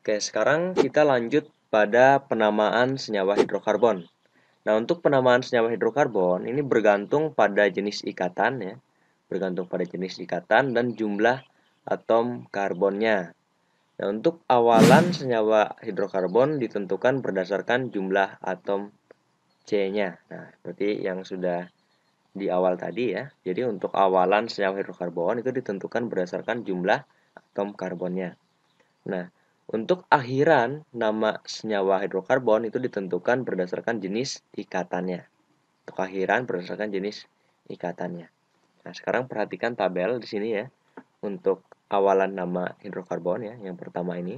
Oke, sekarang kita lanjut pada penamaan senyawa hidrokarbon. Nah, untuk penamaan senyawa hidrokarbon ini bergantung pada jenis ikatan ya, bergantung pada jenis ikatan dan jumlah atom karbonnya. Nah, untuk awalan senyawa hidrokarbon ditentukan berdasarkan jumlah atom C-nya. Nah, seperti yang sudah di awal tadi ya. Jadi untuk awalan senyawa hidrokarbon itu ditentukan berdasarkan jumlah atom karbonnya. Nah, untuk akhiran nama senyawa hidrokarbon itu ditentukan berdasarkan jenis ikatannya. Untuk akhiran berdasarkan jenis ikatannya. Nah, sekarang perhatikan tabel di sini ya. Untuk awalan nama hidrokarbon ya, yang pertama ini.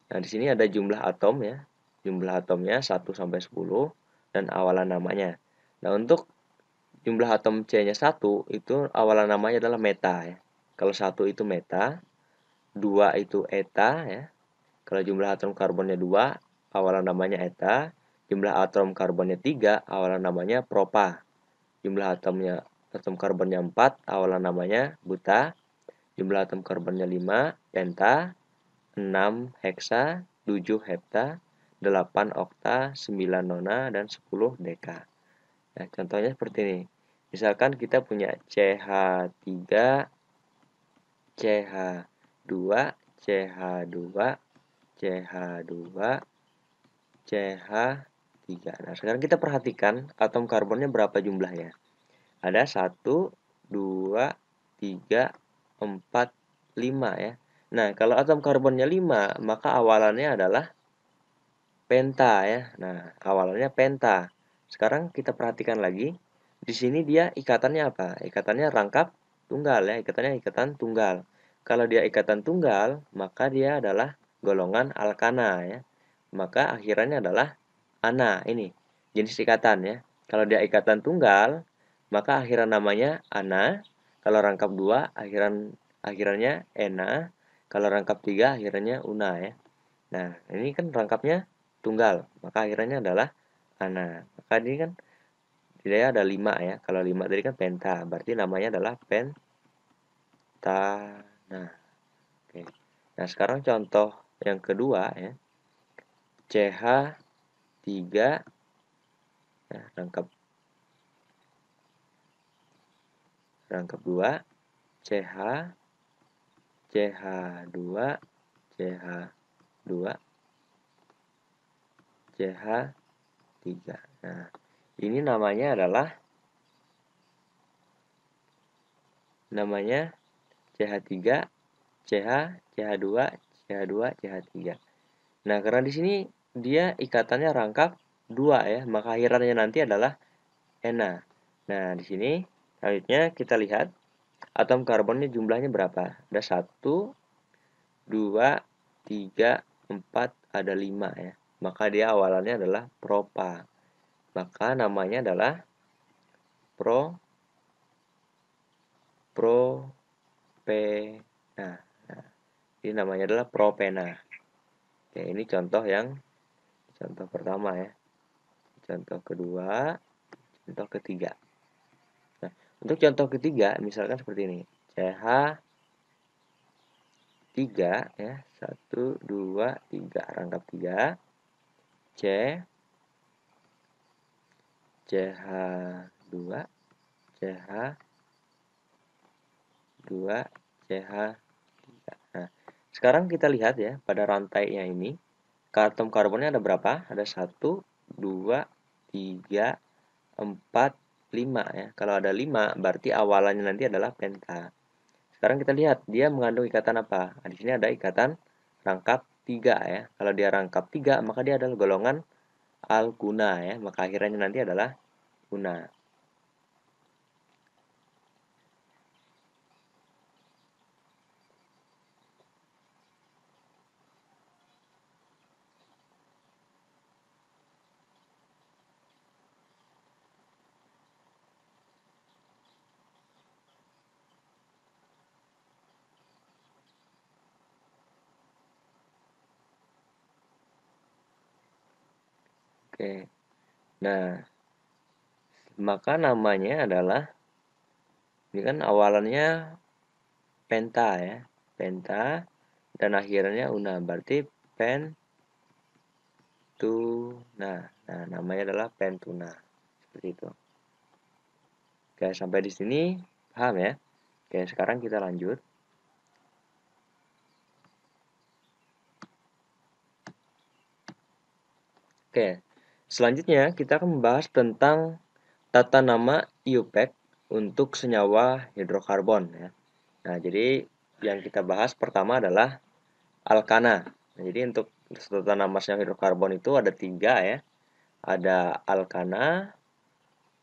Nah, di sini ada jumlah atom ya. Jumlah atomnya 1 sampai 10 dan awalan namanya. Nah, untuk jumlah atom C-nya 1 itu awalan namanya adalah meta ya. Kalau 1 itu meta, 2 itu eta ya. Kalau jumlah atom karbonnya 2, awalan namanya eta. Jumlah atom karbonnya 3, awalan namanya propa. Jumlah atom karbonnya 4, awalan namanya buta. Jumlah atom karbonnya 5, penta. 6 heksa, 7 hepta, 8 okta, 9 nona, dan 10 deka. Nah, contohnya seperti ini. Misalkan kita punya CH3, CH2, CH2, CH2, CH3. Nah, sekarang kita perhatikan atom karbonnya berapa jumlahnya. Ada 1, 2, 3, 4, 5 ya. Nah, kalau atom karbonnya 5, maka awalannya adalah penta ya. Nah, awalannya penta. Sekarang kita perhatikan lagi. Di sini dia ikatannya apa? Ikatannya rangkap tunggal ya. Ikatannya ikatan tunggal. Kalau dia ikatan tunggal, maka dia adalah golongan alkana ya. Maka akhirannya adalah ana. Ini jenis ikatan ya. Kalau dia ikatan tunggal, maka akhiran namanya ana. Kalau rangkap 2, akhirannya ena. Kalau rangkap 3, akhirannya una ya. Nah, ini kan rangkapnya tunggal, maka akhirannya adalah ana. Maka ini kan dia ada 5 ya. Kalau 5 tadi kan penta, berarti namanya adalah pentana. Oke. Nah, sekarang contoh yang kedua ya. CH3 ya, rangkap 2, CH, CH2, CH2, CH3. Nah, ini namanya CH3, CH, CH2, CH2, CH3. Nah, karena di sini dia ikatannya rangkap 2 ya, maka akhirannya nanti adalah ena. Nah, di sini selanjutnya kita lihat atom karbonnya jumlahnya berapa? Ada 1, 2, 3, 4, ada 5 ya. Maka dia awalannya adalah propa. Maka namanya adalah propena. Nah, ini namanya adalah propena. Oke, ini contoh pertama ya. Contoh kedua, contoh ketiga. Nah, untuk contoh ketiga, misalkan seperti ini. CH3 ya, 1, 2, 3, rangkap 3. C, CH2, CH2, CH3. Nah, sekarang kita lihat ya, pada rantainya ini, atom karbonnya ada berapa? Ada 1, 2, 3, 4, 5 ya. Kalau ada 5, berarti awalannya nanti adalah penta. Sekarang kita lihat, dia mengandung ikatan apa? Nah, di sini ada ikatan rangkap 3 ya. Kalau dia rangkap 3, maka dia adalah golongan alkuna ya. Maka akhirnya nanti adalah una. Oke. Nah, maka namanya adalah, ini kan awalannya penta ya. Penta. dan akhirnya una. Berarti pentuna. Nah, namanya adalah pentuna. Seperti itu. Oke, sampai di sini paham ya? Oke, sekarang kita lanjut. Oke, selanjutnya kita akan membahas tentang tata nama IUPAC untuk senyawa hidrokarbon ya. Nah, jadi yang kita bahas pertama adalah alkana. Nah, jadi untuk tata nama senyawa hidrokarbon itu ada 3 ya. Ada alkana,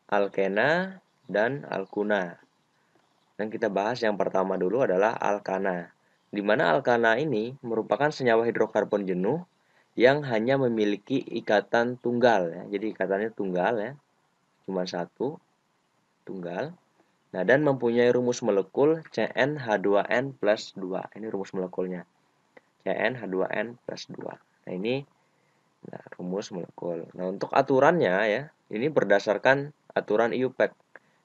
alkena, dan alkuna. Dan kita bahas yang pertama dulu adalah alkana. Di mana alkana ini merupakan senyawa hidrokarbon jenuh yang hanya memiliki ikatan tunggal ya. Jadi ikatannya tunggal ya, cuma satu, tunggal. Nah, dan mempunyai rumus molekul CnH2n plus 2. Ini rumus molekulnya. CnH2n plus 2. Nah, ini rumus molekul. Nah, untuk aturannya ya, ini berdasarkan aturan IUPAC.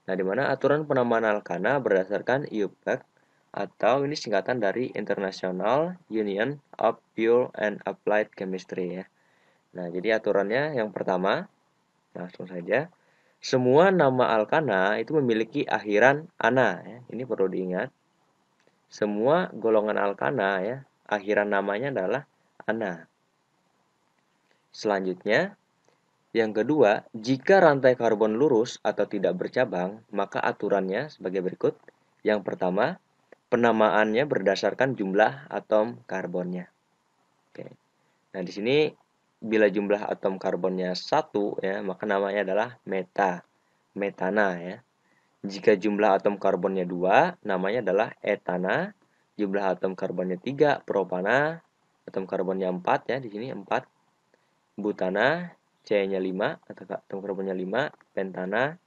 Nah, di mana aturan penamaan alkana berdasarkan IUPAC atau ini singkatan dari International Union of Pure and Applied Chemistry ya. Nah, jadi aturannya yang pertama, langsung saja. Semua nama alkana itu memiliki akhiran ana ya. Ini perlu diingat. Semua golongan alkana ya, akhiran namanya adalah ana. Selanjutnya, yang kedua, jika rantai karbon lurus atau tidak bercabang, maka aturannya sebagai berikut. Yang pertama, penamaannya berdasarkan jumlah atom karbonnya. Oke. Nah, di sini bila jumlah atom karbonnya 1 ya, maka namanya adalah metana ya. Jika jumlah atom karbonnya 2, namanya adalah etana. Jumlah atom karbonnya 3, propana. Atom karbonnya 4 ya, di sini 4. Butana, C-nya 5, atom karbonnya 5, pentana.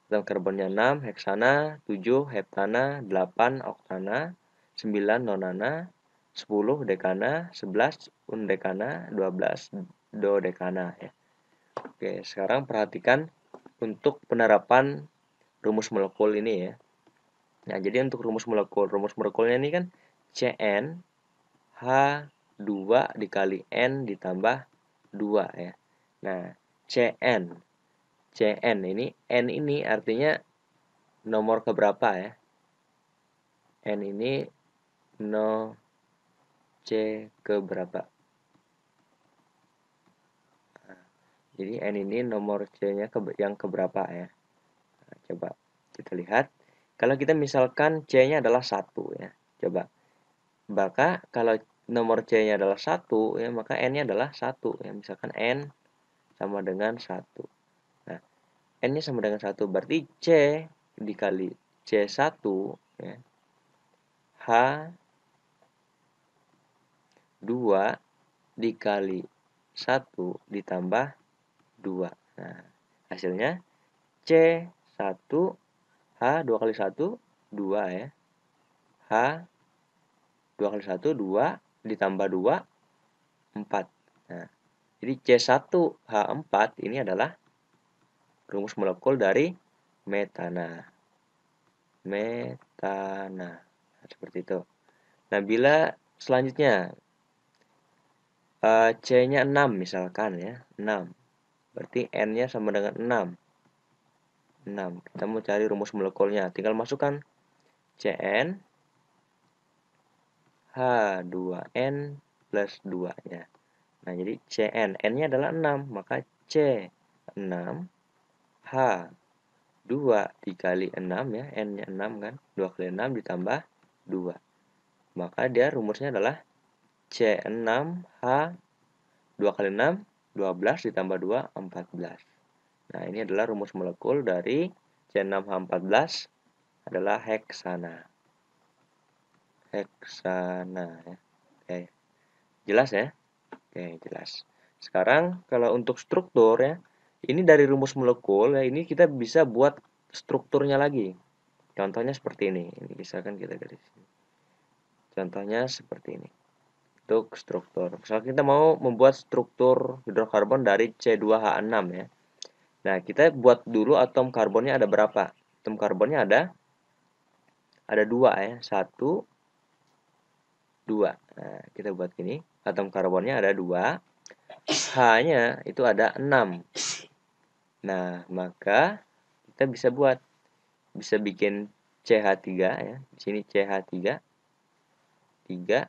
Atom karbonnya 6, heksana, 7, heptana, 8, oktana, 9, nonana, 10, dekana, 11, undekana, 12, dodekana ya. Oke, sekarang perhatikan untuk penerapan rumus molekul ini ya. Nah, jadi untuk rumus molekulnya ini kan Cn H2 dikali N ditambah 2 ya. Nah, Cn ini N ini artinya nomor keberapa ya? N ini no C keberapa? Nah, jadi N ini nomor C-nya yang keberapa ya? Nah, coba kita lihat. Kalau kita misalkan C-nya adalah 1 ya. Coba. Maka kalau nomor C-nya adalah 1 ya, maka N-nya adalah 1 ya. Misalkan N sama dengan 1. Nah, N-nya sama dengan 1 berarti C dikali C1 ya. H2 dikali 1 ditambah 2. Nah, hasilnya C1 H 2 kali 1 2 ya. H 2 kali 1 2 ditambah 2 4. Nah, jadi C1H4 ini adalah rumus molekul dari metana. Nah, seperti itu. Nah, bila selanjutnya C-nya 6 misalkan ya, 6. Berarti N-nya sama dengan 6. 6. Kita mau cari rumus molekulnya, tinggal masukkan Cn H2N plus 2 ya. Nah, jadi Cn, N-nya adalah 6, maka C6 H2 dikali 6 ya, N-nya 6 kan, 2 kali 6 ditambah 2. Maka dia rumusnya adalah C6H 2 kali 6, 12 ditambah 2, 14. Nah, ini adalah rumus molekul dari C6H14 adalah heksana. Heksana ya. Oke. Jelas ya? Oke, jelas. Sekarang kalau untuk struktur ya, ini dari rumus molekul ya, ini kita bisa buat strukturnya lagi. Contohnya seperti ini. Ini misalkan kita garis. Contohnya seperti ini. Untuk struktur. Misalnya kita mau membuat struktur hidrokarbon dari C2H6 ya. Nah, kita buat dulu atom karbonnya ada berapa? Atom karbonnya ada 2 ya. 1 2. Nah, kita buat gini. Atom karbonnya ada 2. H-nya itu ada 6. Nah, maka kita bisa bikin CH3 ya. Di sini CH3 3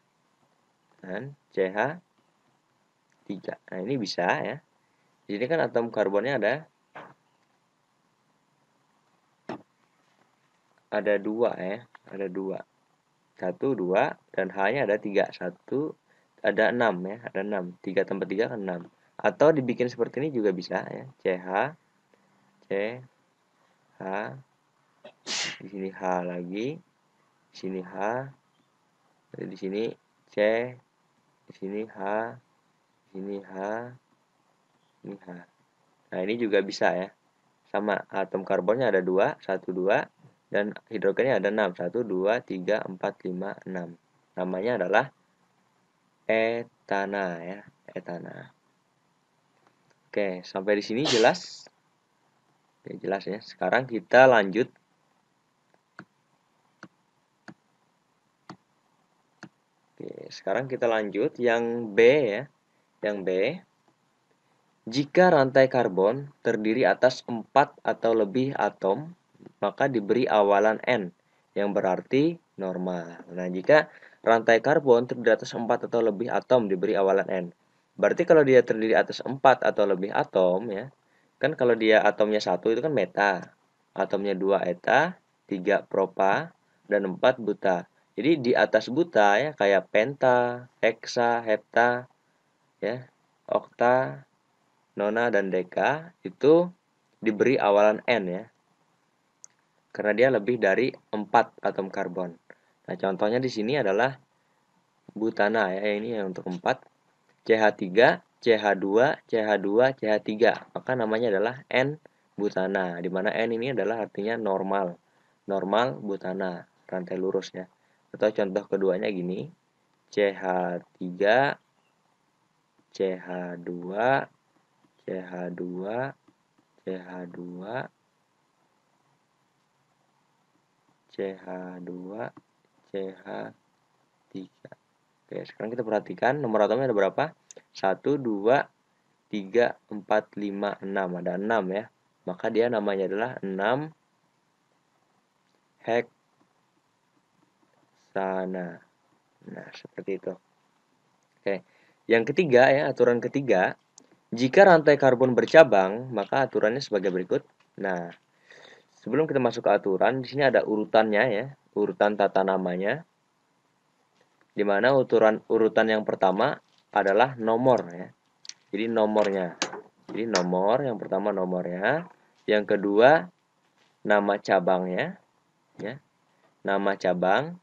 dan CH3. Nah, ini bisa ya. Di sini kan atom karbonnya ada 2 ya, ada 2. 1 2 dan H-nya ada 3. 1 ada 6 ya, ada 6. 3 tambah 3 kan 6. Atau dibikin seperti ini juga bisa ya. CH CH di sini H lagi, di sini H, di sini C, di sini H, di sini H, ini H. Nah, ini juga bisa ya. Sama, atom karbonnya ada 2, 1 2 dan hidrogennya ada 6. 1 2 3 4 5 6. Namanya adalah etana ya, etana. Oke, sampai di sini jelas? Oke, jelas ya. Sekarang kita lanjut. Oke, sekarang kita lanjut yang B ya. Yang B, jika rantai karbon terdiri atas 4 atau lebih atom, maka diberi awalan N, yang berarti normal. Nah, jika rantai karbon terdiri atas 4 atau lebih atom diberi awalan N. Berarti kalau dia terdiri atas 4 atau lebih atom ya, kan kalau dia atomnya 1 itu kan meta, atomnya 2 eta, 3 propa, dan 4 buta. Jadi di atas buta ya kayak penta, heksa, hepta, ya, okta, nona, dan deka itu diberi awalan N ya. Karena dia lebih dari 4 atom karbon. Nah, contohnya di sini adalah butana ya, ini yang untuk 4. CH3, CH2, CH2, CH3. Maka namanya adalah N butana, di mana N ini adalah artinya normal. Normal butana, rantai lurus ya. Atau contoh keduanya gini. CH3, CH2, CH2, CH2, CH2, CH3. Oke, sekarang kita perhatikan nomor atomnya ada berapa? 1, 2, 3, 4, 5, 6. Ada 6 ya. Maka dia namanya adalah 6 heksana. Nah, seperti itu. Oke. Yang ketiga ya, aturan ketiga. Jika rantai karbon bercabang, maka aturannya sebagai berikut. Nah, sebelum kita masuk ke aturan, di sini ada urutannya ya, urutan tata namanya. Di mana urutan yang pertama adalah nomor ya. Jadi nomornya. Jadi nomor yang pertama nomornya, yang kedua nama cabangnya ya. Nama cabang,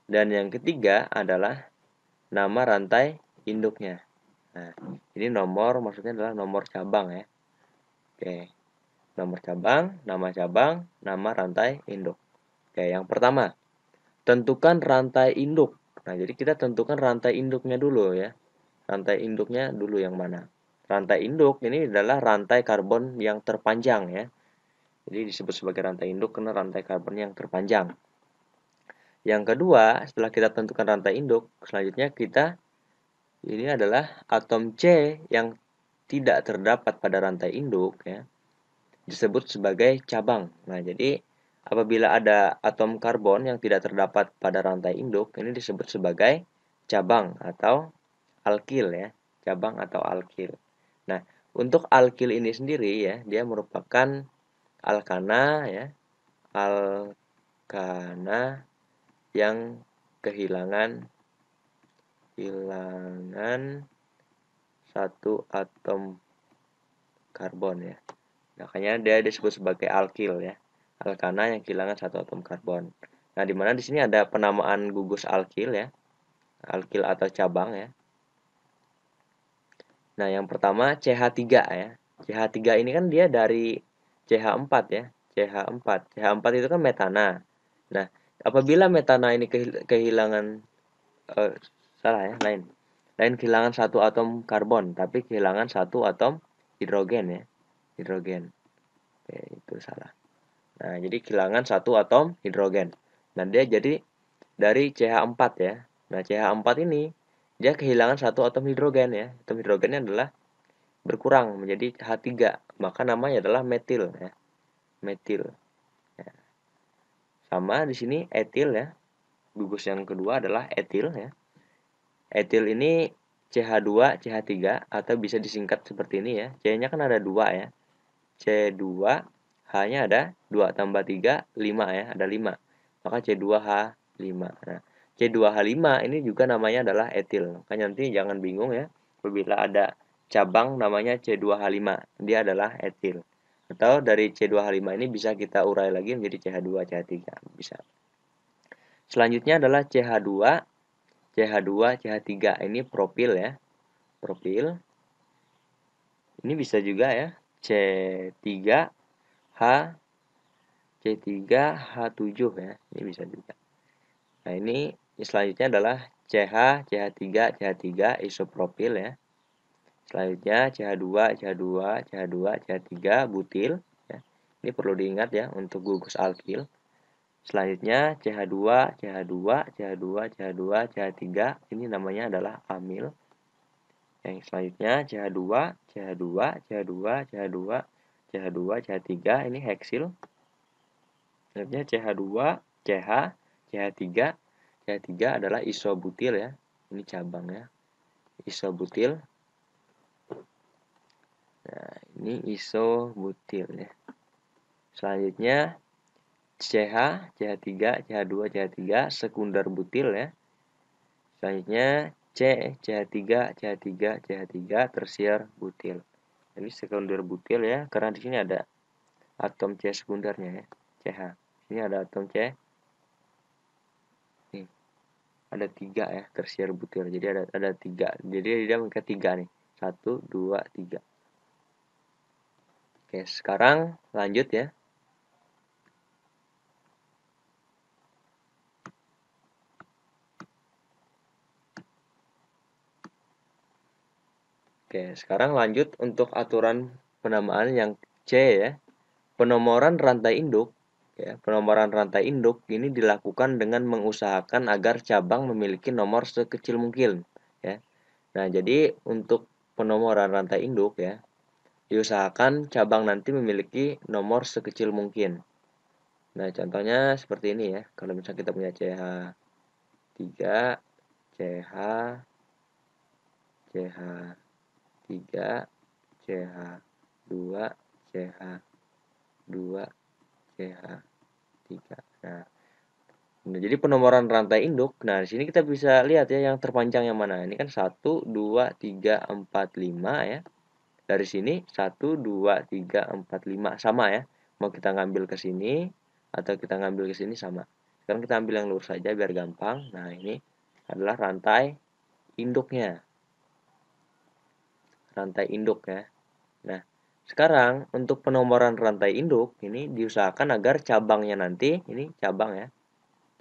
dan yang ketiga adalah nama rantai induknya. Nah, ini nomor maksudnya adalah nomor cabang ya. Oke. Nomor cabang, nama rantai induk. Oke, yang pertama, tentukan rantai induk. Nah, jadi kita tentukan rantai induknya dulu ya. Rantai induknya dulu yang mana? Rantai induk ini adalah rantai karbon yang terpanjang ya. Jadi disebut sebagai rantai induk karena rantai karbon yang terpanjang. Yang kedua, setelah kita tentukan rantai induk, selanjutnya ini adalah atom C yang tidak terdapat pada rantai induk ya, disebut sebagai cabang. Nah, jadi apabila ada atom karbon yang tidak terdapat pada rantai induk, ini disebut sebagai cabang atau alkil ya, cabang atau alkil. Nah, untuk alkil ini sendiri ya, dia merupakan alkana ya, alkana yang kehilangan satu atom karbon ya. Makanya dia disebut sebagai alkil ya. Alkana yang kehilangan satu atom karbon. Nah, di mana di sini ada penamaan gugus alkil ya. Alkil atau cabang ya. Nah, yang pertama CH3 ya. CH3 ini kan dia dari CH4 ya. CH4. CH4 itu kan metana. Nah, apabila metana ini kehilangan salah ya, lain kehilangan satu atom karbon, tapi kehilangan satu atom hidrogen ya. Hidrogen. Oke, itu salah. Nah, jadi kehilangan satu atom hidrogen. Nah, dia jadi dari CH4 ya. Nah, CH4 ini dia kehilangan satu atom hidrogen ya. Atom hidrogennya adalah berkurang menjadi H3, maka namanya adalah metil ya. Metil. Ya. Sama di sini etil ya. Gugus yang kedua adalah etil ya. Etil ini CH2, CH3 atau bisa disingkat seperti ini ya. C-nya kan ada 2 ya. C2, H-nya ada 2 tambah 3, 5 ya. Ada 5. Maka C2H5. Nah, C2H5 ini juga namanya adalah etil. Makanya nanti jangan bingung ya. Apabila ada cabang namanya C2H5, dia adalah etil. Atau dari C2H5 ini bisa kita urai lagi menjadi CH2, CH3. Bisa. Selanjutnya adalah CH2, CH2, CH3. Ini propil ya. Propil. Ini bisa juga ya. C3H, C3H7 ya. Ini bisa juga. Nah, ini selanjutnya adalah CH, CH3, CH3 isopropil ya. Selanjutnya CH2, CH2, CH2, CH3 butil ya. Ini perlu diingat ya untuk gugus alkil. Selanjutnya CH2, CH2, CH2, CH2, CH3 ini namanya adalah amil. Yang selanjutnya CH2, CH2, CH2, CH2, CH2, CH3 ini heksil. Selanjutnya CH2, CH, CH3, CH3 adalah isobutil ya. Ini cabang ya. Isobutil. Nah, ini isobutil ya. Selanjutnya CH, CH3, CH2, CH3 sekunder butil ya. Selanjutnya C, CH3, CH3, CH3 tersier butil. Ini sekunder butil ya, karena di sini ada atom C sekundernya ya, CH. Ini ada atom C. Nih, ada 3 ya, tersier butil. Jadi ada 3. Jadi dia mengangkat 3 nih. 1, 2, 3. Oke, sekarang lanjut ya. Oke, sekarang lanjut untuk aturan penamaan yang C ya. Penomoran rantai induk ya, penomoran rantai induk ini dilakukan dengan mengusahakan agar cabang memiliki nomor sekecil mungkin ya. Nah, jadi untuk penomoran rantai induk ya, diusahakan cabang nanti memiliki nomor sekecil mungkin. Nah, contohnya seperti ini ya. Kalau misalnya kita punya CH3, CH, CH3, CH2, CH2, CH3. Nah, jadi penomoran rantai induk. Nah, di sini kita bisa lihat ya yang terpanjang yang mana. Ini kan 1, 2, 3, 4, 5 ya. Dari sini 1, 2, 3, 4, 5 sama ya. Mau kita ngambil ke sini atau kita ngambil ke sini sama. Sekarang kita ambil yang lurus saja biar gampang. Nah, ini adalah rantai induknya. Rantai induk ya. Nah, sekarang untuk penomoran rantai induk ini diusahakan agar cabangnya nanti, ini cabang ya.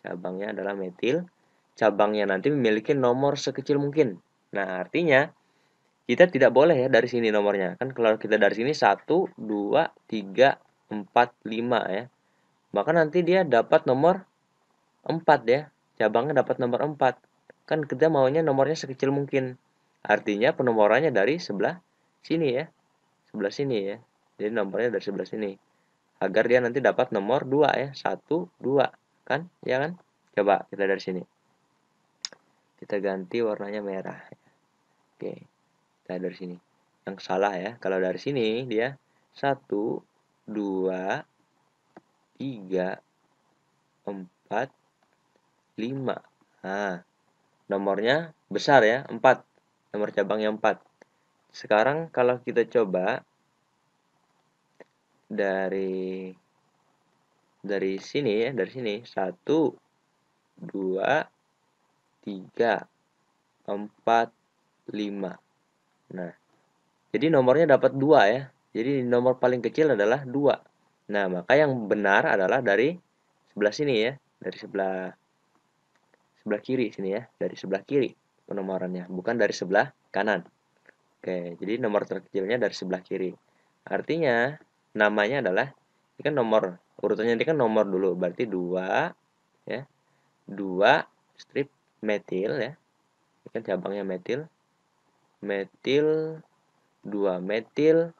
Cabangnya adalah metil. Cabangnya nanti memiliki nomor sekecil mungkin. Nah, artinya kita tidak boleh ya dari sini nomornya. Kan kalau kita dari sini 1, 2, 3, 4, 5 ya. Maka nanti dia dapat nomor 4 ya. Cabangnya dapat nomor 4. Kan kita maunya nomornya sekecil mungkin. Artinya penomorannya dari sebelah sini ya. Sebelah sini ya. Jadi nomornya dari sebelah sini. Agar dia nanti dapat nomor 2 ya. 1, 2. Kan? Ya kan? Coba kita dari sini. Kita ganti warnanya merah. Oke. Kita dari sini. Yang salah ya. Kalau dari sini dia 1, 2, 3, 4, 5. Nah, nomornya besar ya, 4. Nomor cabangnya 4. Sekarang kalau kita coba dari sini ya, dari sini 1, 2, 3, 4, 5. Nah, jadi nomornya dapat 2 ya. Jadi nomor paling kecil adalah 2. Nah, maka yang benar adalah dari sebelah sini ya, dari sebelah kiri sini ya, dari sebelah kiri penomorannya, bukan dari sebelah kanan. Oke, jadi nomor terkecilnya dari sebelah kiri. Artinya namanya adalah ini kan nomor urutannya ini kan nomor dulu, berarti 2 ya. 2 strip metil ya. Ini kan cabangnya metil. Metil 2 metil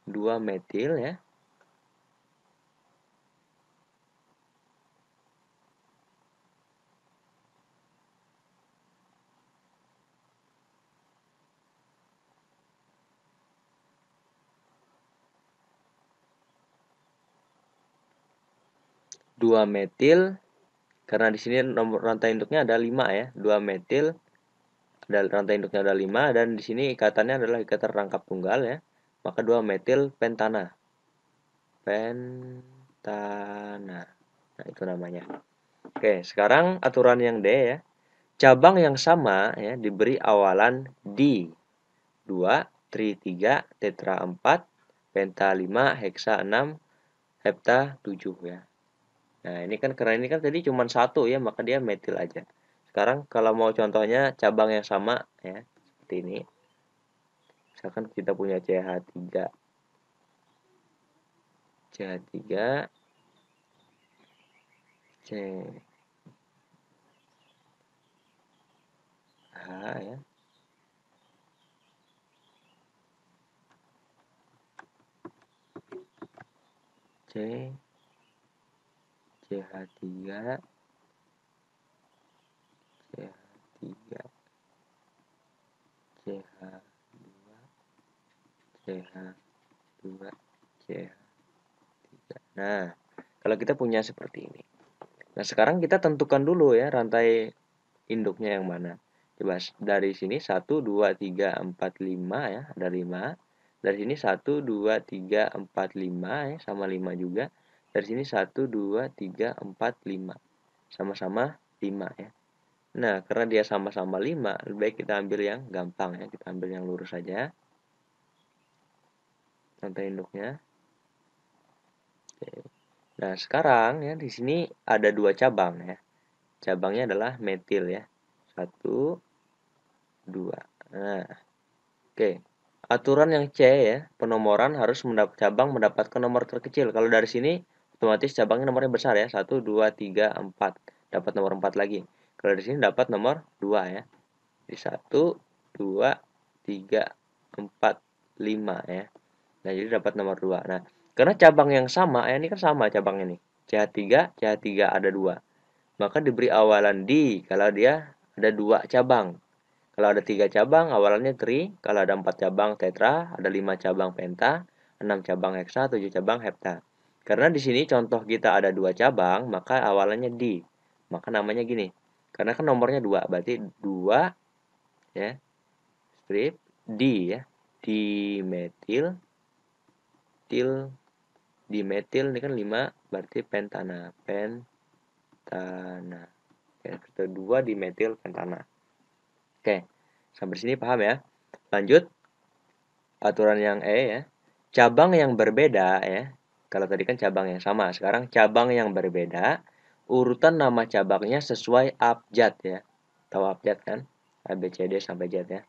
2 metil ya. 2 metil karena di sini nomor rantai induknya ada 5 ya. 2 metil ada rantai induknya ada 5 dan di sini ikatannya adalah ikatan rangkap tunggal ya. Maka 2 metil pentana. Pentana. Nah, itu namanya. Oke, sekarang aturan yang D ya. Cabang yang sama ya diberi awalan di 2, tri 3, tetra 4, penta 5, heksa 6, hepta 7 ya. Nah, ini kan karena ini kan tadi cuma satu ya, maka dia metil aja. Sekarang kalau mau contohnya cabang yang sama ya, seperti ini. Misalkan kita punya CH3, CH3, CH ya. C, CH3, CH3, CH2, CH2, CH3. Nah, kalau kita punya seperti ini. Nah, sekarang kita tentukan dulu ya rantai induknya yang mana. Coba dari sini 1, 2, 3, 4, 5 ya, ada 5. Dari sini 1, 2, 3, 4, 5 ya, sama 5 juga. Dari sini 1, 2, 3, 4, 5. Sama-sama 5 ya. Nah, karena dia sama-sama 5, lebih baik kita ambil yang gampang ya. Kita ambil yang lurus saja. Rantai induknya. Oke. Nah, sekarang ya di sini ada 2 cabang ya. Cabangnya adalah metil ya. 1, 2. Nah, oke. Aturan yang C ya, penomoran harus cabang mendapatkan nomor terkecil. Kalau dari sini otomatis cabangnya nomornya besar ya. 1, 2, 3, 4. Dapat nomor 4 lagi. Kalau di sini dapat nomor 2 ya. Di 1, 2, 3, 4, 5 ya. Nah, jadi dapat nomor 2. Nah, karena cabang yang sama, ya ini kan sama cabangnya nih. CH3 ada 2. Maka diberi awalan di kalau dia ada 2 cabang. Kalau ada 3 cabang, awalannya tri. Kalau ada 4 cabang, tetra. Ada 5 cabang, penta. 6 cabang, heksa. 7 cabang, hepta. Karena di sini contoh kita ada 2 cabang, maka awalannya di. Maka namanya gini. Karena kan nomornya 2, berarti 2 ya, strip di ya. Dimetil, til, dimetil ini kan 5, berarti pentana. Pentana. Ya, kedua dimetil pentana. Oke, sampai sini paham ya? Lanjut. Aturan yang E ya. Cabang yang berbeda ya. Kalau tadi kan cabang yang sama, sekarang cabang yang berbeda, urutan nama cabangnya sesuai abjad ya. Tahu abjad kan? A, B, C, D sampai Z ya.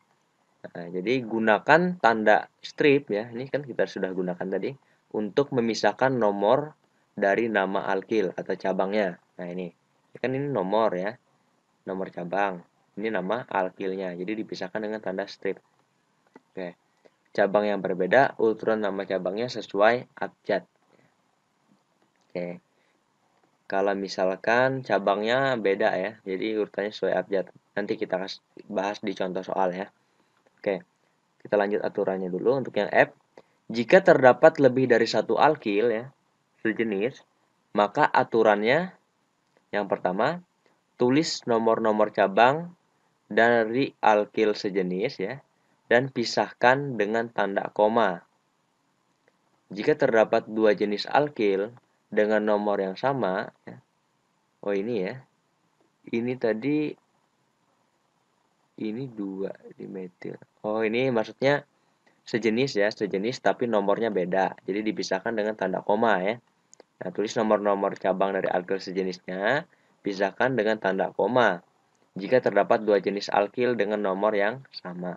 Nah, jadi gunakan tanda strip ya. Ini kan kita sudah gunakan tadi untuk memisahkan nomor dari nama alkil atau cabangnya. Nah, ini. Kan ini nomor ya. Nomor cabang. Ini nama alkilnya. Jadi dipisahkan dengan tanda strip. Oke. Cabang yang berbeda, urutan nama cabangnya sesuai abjad. Oke. Kalau misalkan cabangnya beda ya, jadi urutannya sesuai abjad. Nanti kita bahas di contoh soal ya. Oke. Kita lanjut aturannya dulu untuk yang F. Jika terdapat lebih dari satu alkil ya, sejenis, maka aturannya yang pertama, tulis nomor-nomor cabang dari alkil sejenis ya, dan pisahkan dengan tanda koma. Jika terdapat dua jenis alkil dengan nomor yang sama, ya, oh ini ya, ini tadi, ini 2 dimetil. Oh ini maksudnya sejenis ya, sejenis tapi nomornya beda. Jadi dipisahkan dengan tanda koma ya. Nah, tulis nomor-nomor cabang dari alkil sejenisnya, pisahkan dengan tanda koma. Jika terdapat dua jenis alkil dengan nomor yang sama.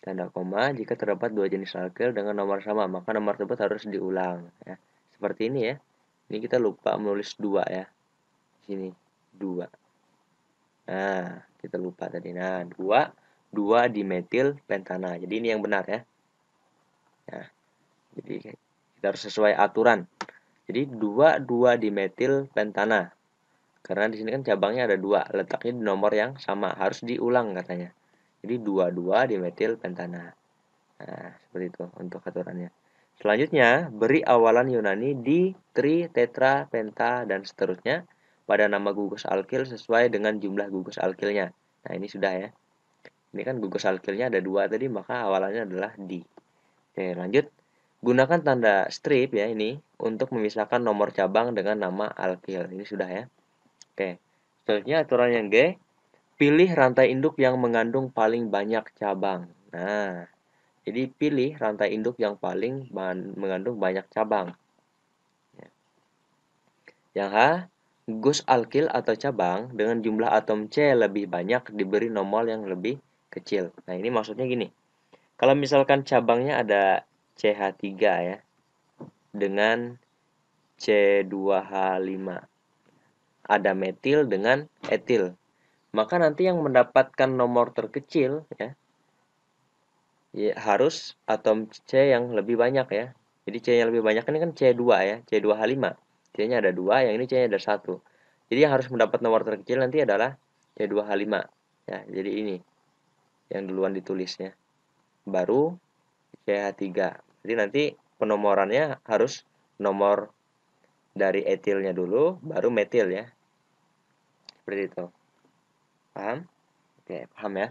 Tanda koma, jika terdapat dua jenis alkil dengan nomor sama, maka nomor tersebut harus diulang. Ya. Seperti ini ya. Ini kita lupa menulis 2 ya. Sini 2. Nah, kita lupa tadi. Nah, 2 dimetil pentana. Jadi ini yang benar ya. Nah, jadi kita harus sesuai aturan. Jadi 2 dimetil pentana. Karena di sini kan cabangnya ada 2, letaknya di nomor yang sama, harus diulang katanya. Jadi 2 dimetil pentana. Nah, seperti itu untuk aturannya. Selanjutnya, beri awalan Yunani di tri, tetra, penta, dan seterusnya pada nama gugus alkil sesuai dengan jumlah gugus alkilnya. Nah, ini sudah ya. Ini kan gugus alkilnya ada 2 tadi, maka awalannya adalah di. Oke, lanjut. Gunakan tanda strip ya ini untuk memisahkan nomor cabang dengan nama alkil. Ini sudah ya. Oke. Selanjutnya aturan yang G, pilih rantai induk yang mengandung paling banyak cabang. Nah, jadi pilih rantai induk yang paling mengandung banyak cabang. Yang H, gugus alkil atau cabang dengan jumlah atom C lebih banyak diberi nomor yang lebih kecil. Nah, ini maksudnya gini. Kalau misalkan cabangnya ada CH3 ya, dengan C2H5. Ada metil dengan etil. Maka nanti yang mendapatkan nomor terkecil ya, harus atom C yang lebih banyak ya. Jadi C yang lebih banyak ini kan C2 ya, C2H5. C-nya ada 2, yang ini C-nya ada 1. Jadi yang harus mendapat nomor terkecil nanti adalah C2H5. Ya, jadi ini yang duluan ditulisnya. Baru CH3. Jadi nanti penomorannya harus nomor dari etilnya dulu, baru metil ya. Seperti itu. Paham? Oke, paham ya.